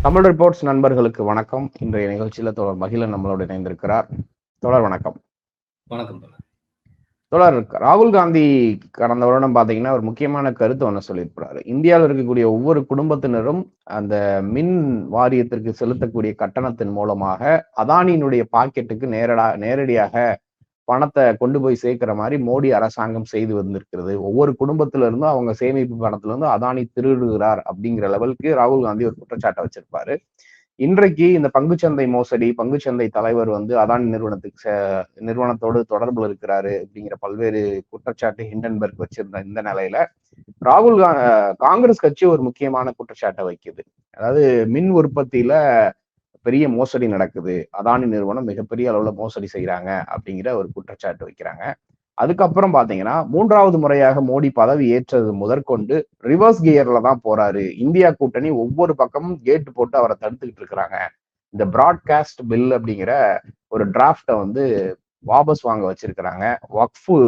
Tamil reports நண்பர்களுக்கு வணக்கம். இன்றைய நிகழ்ச்சியில தோழர் மகிழன் நம்மளோட இணைந்திருக்கிறார். தோழர் வணக்கம். வணக்கம் தோழர், ராகுல் காந்தி கடந்த வருடம் பாத்தீங்கன்னா ஒரு முக்கியமான கருத்து ஒண்ணு சொல்லியிருக்கிறாரு. இந்தியாவில் இருக்கக்கூடிய ஒவ்வொரு குடும்பத்தினரும் அந்த மின் வாரியத்திற்கு செலுத்தக்கூடிய கட்டணத்தின் மூலமாக அதானியினுடைய பாக்கெட்டுக்கு நேரடியாக பணத்தை கொண்டு போய் சேர்க்கிற மாதிரி மோடி அரசாங்கம் செய்து வந்திருக்கிறது. ஒவ்வொரு குடும்பத்தில இருந்தும் அவங்க சேமிப்பு பணத்துல இருந்து அதானி திருடுகிறார் அப்படிங்கிற லெவலுக்கு ராகுல் காந்தி ஒரு குற்றச்சாட்டை வச்சிருப்பாரு. இன்றைக்கு இந்த பங்குச்சந்தை மோசடி, பங்குச்சந்தை தலைவர் அதானி நிறுவனத்தோடு தொடர்புல இருக்கிறாரு அப்படிங்கிற பல்வேறு குற்றச்சாட்டு ஹிண்டன்பர்க் வச்சிருந்த இந்த நிலையில காங்கிரஸ் கட்சி ஒரு முக்கியமான குற்றச்சாட்டை வைக்குது. அதாவது மின் உற்பத்தியில பெரிய மோசடி நடக்குது, அதானி நிறுவனம் மிகப்பெரிய அளவுல மோசடி செய்யறாங்க அப்படிங்கிற ஒரு குற்றச்சாட்டு வைக்கிறாங்க. அதுக்கப்புறம் பாத்தீங்கன்னா 3வது முறையாக மோடி பதவி ஏற்றது முதற்கொண்டு ரிவர்ஸ் கியர்ல தான் போறாரு. இந்தியா கூட்டணி ஒவ்வொரு பக்கமும் கேட்டு போட்டு அவரை தடுத்துக்கிட்டு இருக்கிறாங்க. இந்த பிராட்காஸ்ட் பில் அப்படிங்கிற ஒரு டிராப்டை வாபஸ் வாங்க வச்சிருக்கிறாங்க. வக்ஃபு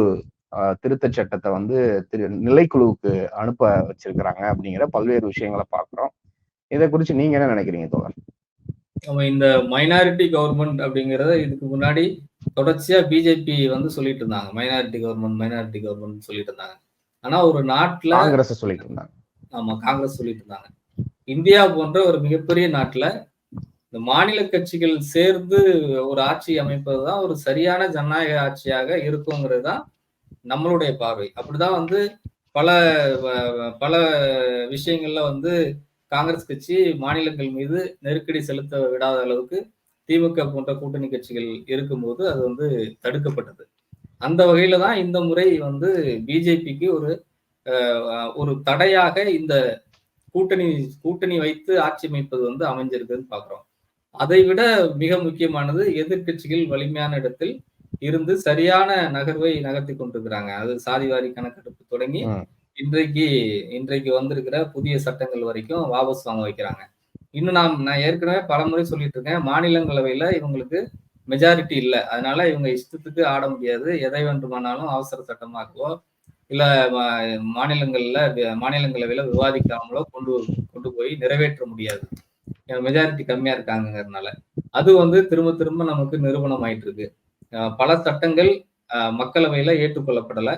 திருத்த சட்டத்தை நிலைக்குழுவுக்கு அனுப்ப வச்சிருக்கிறாங்க அப்படிங்கிற பல்வேறு விஷயங்களை பார்க்கிறோம். இதை குறித்து நீங்க என்ன நினைக்கிறீங்க தோழர்? இந்த மைனாரிட்டி கவர்மெண்ட் அப்படிங்கறத இதுக்கு முன்னாடி தொடர்ச்சியா பிஜேபி சொல்லிட்டு இருந்தாங்க. மைனாரிட்டி கவர்மெண்ட் சொல்லிட்டு இருந்தாங்க. ஆனா ஒரு நாட்டுல காங்கிரஸ் சொல்லிட்டு இருந்தாங்க. ஆமா, காங்கிரஸ் சொல்லிட்டு இருந்தாங்க. இந்தியா போன்ற ஒரு மிகப்பெரிய நாட்டுல இந்த மாநில கட்சிகள் சேர்ந்து ஒரு ஆட்சி அமைப்பதுதான் ஒரு சரியான ஜனநாயக ஆட்சியாக இருக்குங்கிறது தான் நம்மளுடைய பார்வை. அப்படிதான் பல பல விஷயங்கள்ல காங்கிரஸ் கட்சி மாநிலங்கள் மீது நெருக்கடி செலுத்த விடாத அளவுக்கு திமுக போன்ற கூட்டணி கட்சிகள் இருக்கும்போது அது தடுக்கப்பட்டது. அந்த வகையில தான் இந்த முறை பிஜேபிக்கு ஒரு தடையாக இந்த கூட்டணி வைத்து ஆட்சி அமைப்பது அமைஞ்சிருக்குன்னு பாக்குறோம். அதை விட மிக முக்கியமானது எதிர்கட்சிகள் வலிமையான இடத்தில் இருந்து சரியான நகர்வை நகர்த்தி கொண்டிருக்கிறாங்க. அது சாதிவாரி கணக்கெடுப்பு தொடங்கி இன்றைக்கு வந்திருக்கிற புதிய சட்டங்கள் வரைக்கும் வாபஸ் வாங்க வைக்கிறாங்க. இன்னும் நான் ஏற்கனவே பலமுறை சொல்லிட்டு இருக்கேன், மாநிலங்களவையில இவங்களுக்கு மெஜாரிட்டி இல்லை, அதனால இவங்க இஷ்டத்துக்கு ஆட முடியாது. எதை வேண்டுமானாலும் அவசர சட்டமாகவோ இல்ல மாநிலங்களவையில விவாதிக்காமலோ கொண்டு போய் நிறைவேற்ற முடியாது. மெஜாரிட்டி கம்மியா இருக்காங்கிறதுனால அது திரும்ப திரும்ப நமக்கு நிரூபணம் ஆயிட்டு இருக்கு. பல சட்டங்கள் மக்களவையில ஏற்றுக்கொள்ளப்படலை,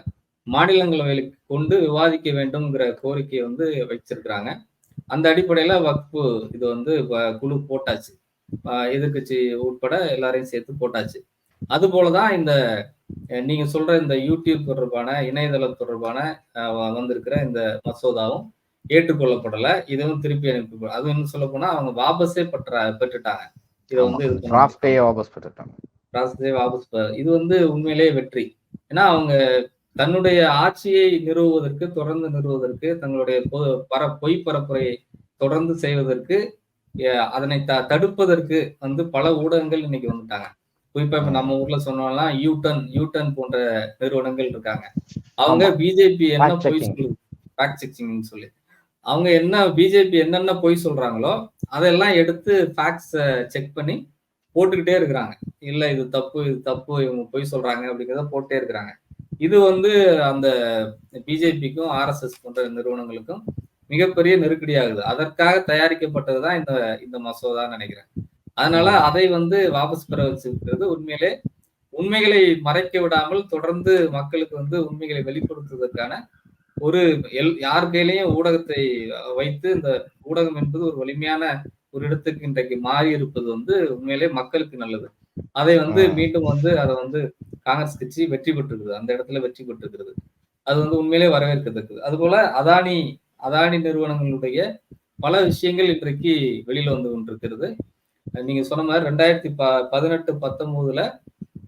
மாநிலங்களவையில் கொண்டு விவாதிக்க வேண்டும்ங்கிற கோரிக்கையை வச்சிருக்கிறாங்க. அந்த அடிப்படையில வக்ஃபு இது குழு போட்டாச்சு, எதிர்கட்சி உட்பட எல்லாரையும் சேர்த்து போட்டாச்சு. அது போலதான் நீங்க சொல்ற இந்த யூடியூப் தொடர்பான இணையதளம் தொடர்பான வந்திருக்கிற இந்த மசோதாவும் ஏற்றுக்கொள்ளப்படலை. இதுவும் திருப்பி அனுப்பி, அது இன்னும் சொல்ல போனா அவங்க வாபஸே பெற்றுட்டாங்க. இது உண்மையிலேயே வெற்றி. ஏன்னா அவங்க தன்னுடைய ஆட்சியை தொடர்ந்து நிறுவுவதற்கு, தங்களுடைய பொய் பரப்புரையை தொடர்ந்து செய்வதற்கு, அதனை தடுப்பதற்கு பல ஊடகங்கள் இன்னைக்கு வந்துட்டாங்க. குறிப்பா இப்ப நம்ம ஊர்ல சொன்னோம்னா யூட்டன் போன்ற நிறுவனங்கள் இருக்காங்க. அவங்க பிஜேபி என்ன பொய் சொல்லுது, ஃபேக்ட் செக்கிங் சொல்லி அவங்க பிஜேபி என்னென்ன பொய் சொல்றாங்களோ அதெல்லாம் எடுத்து ஃபேக்ட்ஸ் செக் பண்ணி போட்டுக்கிட்டே இருக்கிறாங்க. இல்ல இது தப்பு இவங்க பொய் சொல்றாங்க அப்படிங்கிறத போட்டே இருக்கிறாங்க. இது அந்த பிஜேபிக்கும் ஆர்எஸ்எஸ் போன்ற நிறுவனங்களுக்கும் மிகப்பெரிய நெருக்கடி ஆகுது. அதற்காக தயாரிக்கப்பட்டதுதான் இந்த மசோதா நினைக்கிறேன். அதனால அதை வாபஸ் பெற வச்சிருக்கிறது உண்மைகளை மறைக்க விடாமல் தொடர்ந்து மக்களுக்கு உண்மைகளை வெளிப்படுத்துவதற்கான யார் கையிலையும் ஊடகத்தை வைத்து, இந்த ஊடகம் என்பது ஒரு வலிமையான ஒரு இடத்துக்கு இன்றைக்கு மாறி இருப்பது உண்மையிலே மக்களுக்கு நல்லது. அதை மீண்டும் அதை காங்கிரஸ் கட்சி வெற்றி பெற்றிருக்குது, அந்த இடத்துல வெற்றி பெற்றிருக்கிறது. அது உண்மையிலே வரவேற்கத்தக்கது. அதுபோல அதானி நிறுவனங்களுடைய பல விஷயங்கள் இன்றைக்கு வெளியில வந்து கொண்டிருக்கிறது. நீங்க சொன்ன மாதிரி 2018-19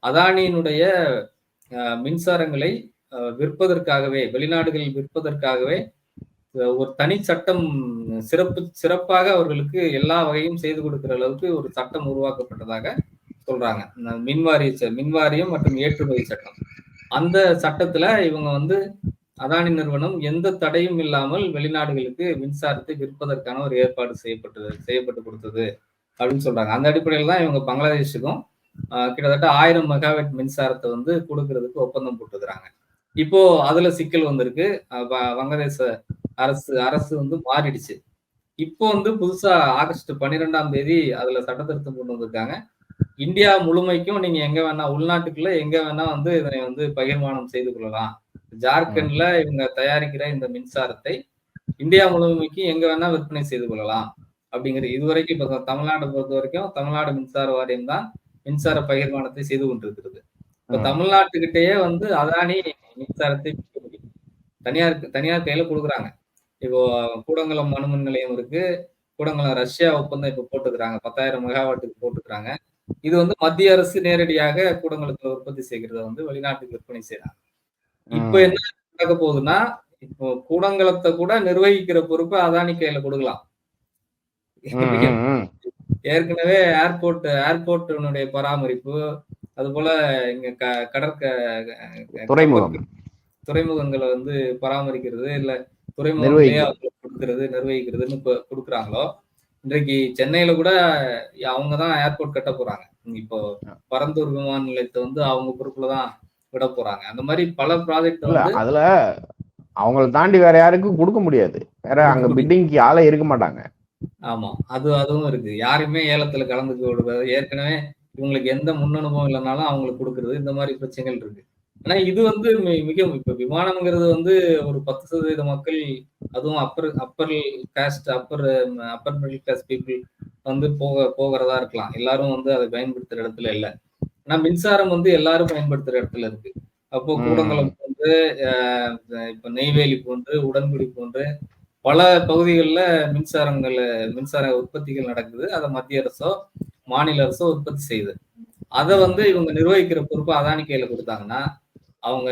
அதானியினுடைய மின்சாரங்களை விற்பதற்காகவே, வெளிநாடுகளில் விற்பதற்காகவே ஒரு தனி சட்டம் சிறப்பாக அவர்களுக்கு எல்லா வகையும் செய்து கொடுக்கிற அளவுக்கு ஒரு சட்டம் உருவாக்கப்பட்டதாக சொல்றாங்க. மின்வாரியம் மற்றும் ஏற்றுமதி சட்டம். அந்த சட்டத்துல இவங்க அதானி நிறுவனம் எந்த தடையும் இல்லாமல் வெளிநாடுகளுக்கு மின்சாரத்தை விற்பதற்கான ஒரு ஏற்பாடு செய்யப்பட்டு கொடுத்தது அப்படின்னு சொல்றாங்க. அந்த அடிப்படையில் தான் இவங்க பங்களாதேஷுக்கும் கிட்டத்தட்ட 1000 மெகாவாட் மின்சாரத்தை கொடுக்கறதுக்கு ஒப்பந்தம் போட்டுக்கிறாங்க. இப்போ அதுல சிக்கல் வந்திருக்கு. வங்கதேச அரசு வந்து மாறிடுச்சு. இப்போ வந்து புதுசா ஆகஸ்ட் 12ஆம் தேதி அதுல சட்ட திருத்தம் கொண்டு வந்திருக்காங்க. இந்தியா முழுமைக்கும் நீங்க எங்க வேணா உள்நாட்டுக்குள்ள எங்க வேணா வந்து இதனை வந்து பகிர்மானம் செய்து கொள்ளலாம். ஜார்க்கண்ட்ல இவங்க தயாரிக்கிற இந்த மின்சாரத்தை இந்தியா முழுமைக்கும் எங்க வேணா விற்பனை செய்து கொள்ளலாம். அப்படிங்கிறது இதுவரைக்கும் இப்ப தமிழ்நாட்டை பொறுத்தவரைக்கும் தமிழ்நாடு மின்சார வாரியம் தான் மின்சார பகிர்மானத்தை செய்து கொண்டிருக்கிறது. இப்ப தமிழ்நாட்டுக்கிட்டயே வந்து அதானி மின்சாரத்தை விற்க முடியும். தனியார் கையில குடுக்குறாங்க. இப்போ கூடங்குளம் அணுமின் நிலையம் இருக்கு. கூடங்குளம் ரஷ்யா ஒப்பந்தம் இப்ப போட்டுக்கிறாங்க. 10,000 மெகாவாட்டுக்கு போட்டுக்கிறாங்க. இது வந்து மத்திய அரசு நேரடியாக கூடங்குளத்துல உற்பத்தி செய்கிறத வந்து வெளிநாட்டுக்கு விற்பனை செய்றாங்க. இப்ப என்ன நடக்க போகுதுன்னா, இப்போ கூடங்குளத்த கூட நிர்வகிக்கிற பொறுப்ப அதானி கையில குடுக்கலாம். ஏற்கனவே ஏர்போர்ட்டினுடைய பராமரிப்பு, அதுபோல இங்க துறைமுகங்களை வந்து பராமரிக்கிறது, இல்ல துறைமுகங்களையே கொடுக்கிறது, நிர்வகிக்கிறதுன்னு குடுக்குறாங்களோ, இன்றைக்கு சென்னையில கூட அவங்கதான் ஏர்போர்ட் கட்ட போறாங்க. இப்போ பரந்தூர் விமான நிலையத்தை வந்து அவங்க பொறுப்புலதான் விட போறாங்க. அந்த மாதிரி பல ப்ராஜெக்ட் வந்து அதுல அவங்கள தாண்டி வேற யாருக்கும் கொடுக்க முடியாது. வேற அங்க பில்டிங்க்கு ஆளே இருக்க மாட்டாங்க. ஆமா, அதுவும் இருக்கு. யாருமே ஏலத்துல கலந்துக்க விடுறது, ஏற்கனவே இவங்களுக்கு எந்த முன் அனுபவம் இல்லைனாலும் அவங்களுக்கு கொடுக்கறது, இந்த மாதிரி பிரச்சனைகள் இருக்கு. ஆனா இது வந்து மிக இப்ப விமானம்ங்கிறது வந்து ஒரு 10% மக்கள், அதுவும் அப்பர் மிடில் கிளாஸ் பீப்புள் வந்து போகிறதா இருக்கலாம். எல்லாரும் வந்து அதை பயன்படுத்துற இடத்துல இல்ல. ஆனா மின்சாரம் வந்து எல்லாரும் பயன்படுத்துற இடத்துல இருக்கு. அப்போ கூடங்குளம் போன்று, இப்ப நெய்வேலி போன்று, உடன்குடி போன்று பல பகுதிகளில் மின்சார உற்பத்திகள் நடக்குது. அதை மத்திய அரசோ மாநில அரசோ உற்பத்தி செய்யுது. அதை வந்து இவங்க நிர்வகிக்கிற பொறுப்பு அதானி கையில கொடுத்தாங்கன்னா, அவங்க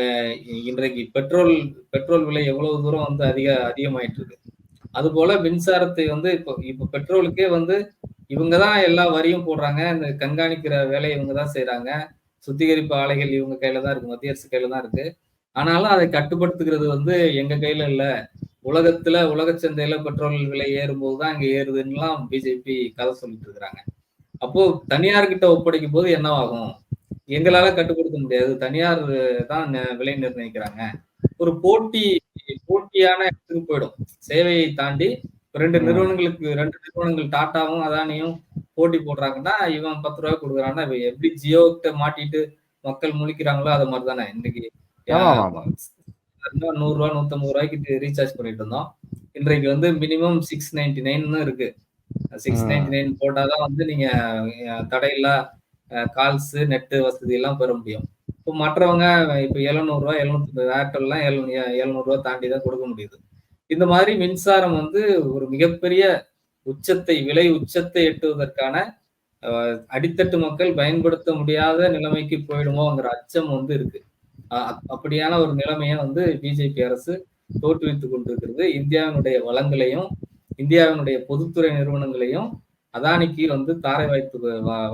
இன்றைக்கு பெட்ரோல் விலை எவ்வளவு தூரம் வந்து அதிகமாயிட்டு இருக்கு. அது போல மின்சாரத்தை வந்து இப்ப பெட்ரோலுக்கே வந்து இவங்கதான் எல்லா வரியும் போடுறாங்க. இந்த கண்காணிக்கிற வேலையை இவங்கதான் செய்யறாங்க. சுத்திகரிப்பு ஆலைகள் இவங்க கையில தான் இருக்கு, மத்திய அரசு கையில தான் இருக்கு. ஆனாலும் அதை கட்டுப்படுத்துகிறது வந்து எங்க கையில இல்ல. உலக சந்தையில பெட்ரோல் விலை ஏறும்போதுதான் இங்க ஏறுதுன்னுலாம் பிஜேபி கதை சொல்லிட்டு இருக்கிறாங்க. அப்போ தனியார்கிட்ட ஒப்படைக்கும் போது என்னவாகும்? எங்களால கட்டுப்படுத்த முடியாது, தனியார் தான் விலை நிர்ணயிக்கிறாங்க. ஒரு போட்டியான இடத்துக்கு போயிடும். சேவையை தாண்டி ரெண்டு நிறுவனங்கள் டாட்டாவும் அதானியும் போட்டி போடுறாங்கன்னா, இவன் 10 ரூபாய் கொடுக்குறான்னா எப்படி ஜியோ கிட்ட மாட்டிட்டு மக்கள் முழிக்கிறாங்களோ அது மாதிரிதானே. இன்னைக்கு 100 ரூபாய் 150 ரூபாய்க்கு ரீசார்ஜ் பண்ணிட்டு இருந்தோம். இன்றைக்கு வந்து மினிமம் 699 இருக்கு. 699 போட்டாதான் வந்து நீங்க தடையில்லா கால்ஸ் நெட் வசதி எல்லாம் பெற முடியும். இப்போ மற்றவங்க இப்ப 700 ரூபாய் 750 ஏர்டெல்லாம் 700 ரூபாய் தாண்டி தான் கொடுக்க முடியுது. இந்த மாதிரி மின்சாரம் வந்து ஒரு மிகப்பெரிய விலை உச்சத்தை எட்டுவதற்கான அடித்தட்டு மக்கள் பயன்படுத்த முடியாத நிலைமைக்கு போயிடுமோங்கிற அச்சம் வந்து இருக்கு. அப்படியான ஒரு நிலைமையை வந்து பிஜேபி அரசு தோற்றுவித்துக் கொண்டிருக்கிறது. இந்தியாவினுடைய வளங்களையும் இந்தியாவினுடைய பொதுத்துறை நிறுவனங்களையும் அதானிக்கு வந்து தாரை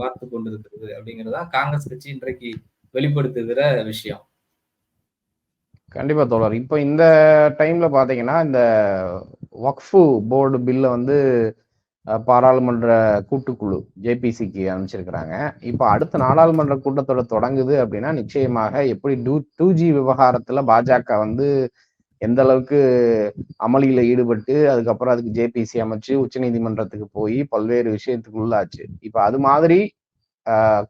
வார்த்து கொண்டிருக்கிறது அப்படிங்கிறதா காங்கிரஸ் கட்சி இன்றைக்கு வெளிப்படுத்துகிற விஷயம். கண்டிப்பா தோழர். இப்ப இந்த டைம்ல பாத்தீங்கன்னா இந்த வக்ஃபு போர்டு பில்ல வந்து பாராளுமன்ற கூட்டுக்குழு ஜேபிசிக்கு அனுப்பிச்சிருக்கிறாங்க. இப்ப அடுத்த நாடாளுமன்ற கூட்டத்தோட தொடங்குது அப்படின்னா நிச்சயமாக எப்படி 2G விவகாரத்துல பாஜக வந்து எந்த அளவுக்கு அமளியில ஈடுபட்டு அதுக்கப்புறம் அதுக்கு ஜேபிசி அமைச்சு உச்ச நீதிமன்றத்துக்கு போய் பல்வேறு விஷயத்துக்கு உள்ளாச்சு. இப்ப அது மாதிரி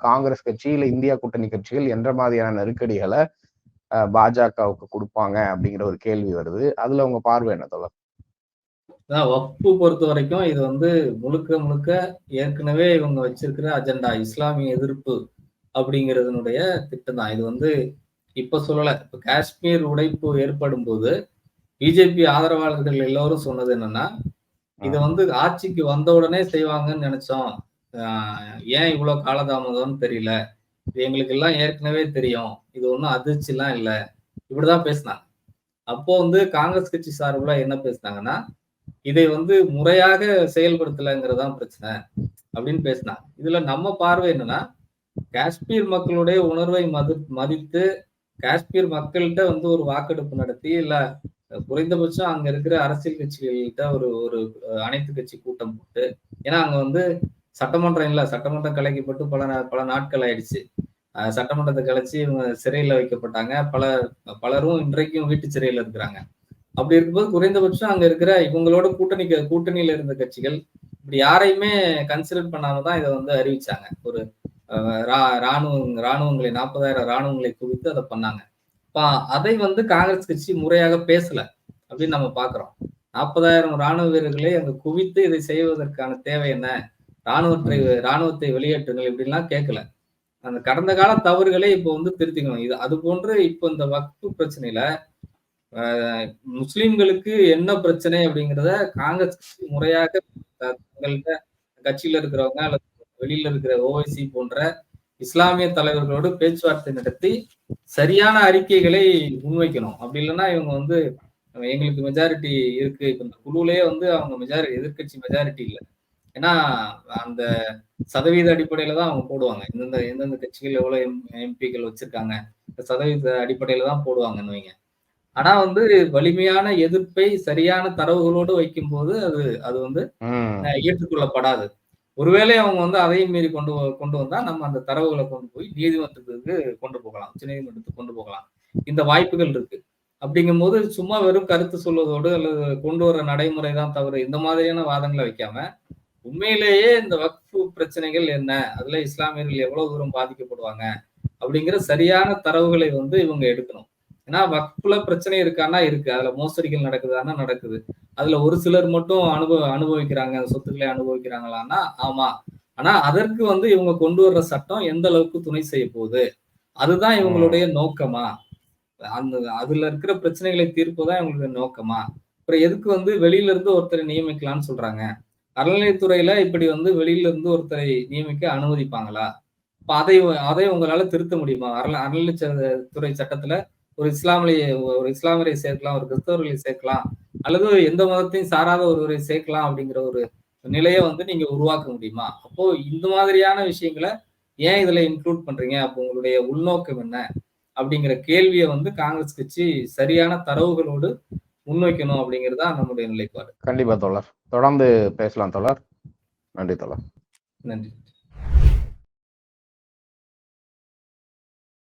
காங்கிரஸ் கட்சி இல்ல இந்தியா கூட்டணி கட்சிகள் என்ற மாதிரியான நெருக்கடிகளை பாஜகவுக்கு கொடுப்பாங்க அப்படிங்கிற ஒரு கேள்வி வருது. அதுல உங்க பார்வை என்ன தோழர்? வக்ஃபு பொறுத்த வரைக்கும் இது வந்து முழுக்க ஏற்கனவே இவங்க வச்சிருக்கிற அஜெண்டா இஸ்லாமிய எதிர்ப்பு அப்படிங்கிறதுனுடைய திட்டம் தான். இது வந்து இப்ப சொல்லல. இப்ப காஷ்மீர் உடைப்பு ஏற்படும் போது பிஜேபி ஆதரவாளர்கள் எல்லோரும் சொன்னது என்னன்னா, இதை வந்து ஆட்சிக்கு வந்த உடனே செய்வாங்கன்னு நினைச்சோம், ஏன் இவ்வளவு காலதாமதம்னு தெரியல, இது எங்களுக்கு எல்லாம் ஏற்கனவே தெரியும், இது ஒன்றும் அதிர்ச்சி எல்லாம் இல்லை, இப்படிதான் பேசினாங்க. அப்போ வந்து காங்கிரஸ் கட்சி சார்பில் என்ன பேசினாங்கன்னா, இதை வந்து முறையாக செயல்படுத்தலைங்கிறதான் பிரச்சனை அப்படின்னு பேசினாங்க. இதுல நம்ம பார்வை என்னன்னா, காஷ்மீர் மக்களுடைய உணர்வை மதித்து காஷ்மீர் மக்கள்கிட்ட வந்து ஒரு வாக்கெடுப்பு நடத்தி, இல்ல குறைந்தபட்சம் அங்க இருக்கிற அரசியல் கட்சிகள்கிட்ட ஒரு அனைத்து கட்சி கூட்டம் போட்டு, ஏன்னா அங்க வந்து சட்டமன்றம் கலைக்கப்பட்டு பல நாட்கள் ஆயிடுச்சு. சட்டமன்றத்தை கலைச்சு இவங்க சிறையில வைக்கப்பட்டாங்க. பலரும் இன்றைக்கும் வீட்டு சிறையில இருக்கிறாங்க. அப்படி இருக்கும்போது குறைந்தபட்சம் அங்க இருக்கிற இவங்களோட கூட்டணியில இருந்த கட்சிகள் இப்படி யாரையுமே கன்சிடர் பண்ணாம தான் இதை வந்து அறிவிச்சாங்க. ஒரு ராணுவங்களை 40,000 ராணுவங்களை குவித்து அதை பண்ணாங்க. அதை வந்து காங்கிரஸ் கட்சி முறையாக பேசல அப்படின்னு நம்ம பாக்குறோம். 40,000 ராணுவ வீரர்களை அங்க குவித்து இதை செய்வதற்கான தேவை என்ன? ராணுவத்தை வெளியேற்றுங்கள் இப்படிலாம் கேட்கல. அந்த கடந்த கால தவறுகளை இப்போ வந்து திருத்திக்கணும். இது அது போன்று இப்போ இந்த வக்ஃபு பிரச்சனையில முஸ்லிம்களுக்கு என்ன பிரச்சனை அப்படிங்கிறத காங்கிரஸ் கட்சி முறையாக தங்கள்கிட்ட கட்சியில இருக்கிறவங்க அல்லது வெளியில இருக்கிற ஓவைசி போன்ற இஸ்லாமிய தலைவர்களோடு பேச்சுவார்த்தை நடத்தி சரியான அறிக்கைகளை முன்வைக்கணும். அப்படி இல்லைன்னா இவங்க வந்து எங்களுக்கு மெஜாரிட்டி இருக்கு. இப்ப இந்த குழுவிலேயே வந்து அவங்க எதிர்கட்சி மெஜாரிட்டி இல்லை. ஏன்னா அந்த சதவீத அடிப்படையில தான் அவங்க போடுவாங்க. எந்தெந்த கட்சிகள் எவ்வளவு எம்பிக்கள் வச்சிருக்காங்க சதவீத அடிப்படையில தான் போடுவாங்கன்னு வைங்க. ஆனா வந்து வலிமையான எதிர்ப்பை சரியான தரவுகளோடு வைக்கும் போது அது வந்து ஏற்றுக்கொள்ளப்படாது. ஒருவேளை அவங்க வந்து அதையும் மீறி கொண்டு வந்தா நம்ம அந்த தரவுகளை கொண்டு போய் நீதிமன்றத்துக்கு கொண்டு போகலாம், உச்ச நீதிமன்றத்துக்கு கொண்டு போகலாம். இந்த வாய்ப்புகள் இருக்கு. அப்படிங்கும் போது சும்மா வெறும் கருத்து சொல்வதோடு அல்லது கொண்டு வர நடைமுறை தான் தவறு இந்த மாதிரியான வாதங்களை வைக்காம உண்மையிலேயே இந்த வக்ஃபு பிரச்சனைகள் என்ன, அதுல இஸ்லாமியர்கள் எவ்வளவு தூரம் பாதிக்கப்படுவாங்க அப்படிங்கிற சரியான தரவுகளை வந்து இவங்க எடுக்கணும். ஏன்னா வக்ஃபுல பிரச்சனை இருக்கான்னா இருக்கு, அதுல மோசடிகள் நடக்குதான்னா நடக்குது. அதுல ஒரு சிலர் மட்டும் அனுபவிக்கிறாங்க, சொத்துக்களை அனுபவிக்கிறாங்களான்னா ஆமா. ஆனா அதற்கு வந்து இவங்க கொண்டு வர்ற சட்டம் எந்த அளவுக்கு துணை செய்ய போகுது, அதுதான் இவங்களுடைய நோக்கமா? அதுல இருக்கிற பிரச்சனைகளை தீர்ப்பதான் இவங்களுடைய நோக்கமா? அப்புறம் எதுக்கு வந்து வெளியில இருந்து ஒருத்தரை நியமிக்கலாம்னு சொல்றாங்க? அறநிலையத்துறையில இப்படி வந்து வெளியில இருந்து ஒருத்தரை நியமிக்க அனுமதிப்பாங்களா? இப்ப அதை உங்களால திருத்த முடியுமா? அறநிலையத்துறை சட்டத்துல ஒரு இஸ்லாமியரை சேர்க்கலாம், ஒரு கிறிஸ்தவர்களை சேர்க்கலாம், அல்லது எந்த மதத்தையும் சாராத ஒருவரை சேர்க்கலாம் அப்படிங்கிற ஒரு நிலையை வந்து நீங்க உருவாக்க முடியுமா? அப்போ இந்த மாதிரியான விஷயங்களை ஏன் இதுல இன்க்ளூட் பண்றீங்க? அப்போ உங்களுடைய உள்நோக்கம் என்ன அப்படிங்கிற கேள்வியை வந்து காங்கிரஸ் கட்சி சரியான தரவுகளோடு முன்வைக்கணும் அப்படிங்கிறதா நம்முடைய நிலைப்பாடு. கண்டிப்பா தோழர், தொடர்ந்து பேசலாம் தோழர். நன்றி தோழர். நன்றி.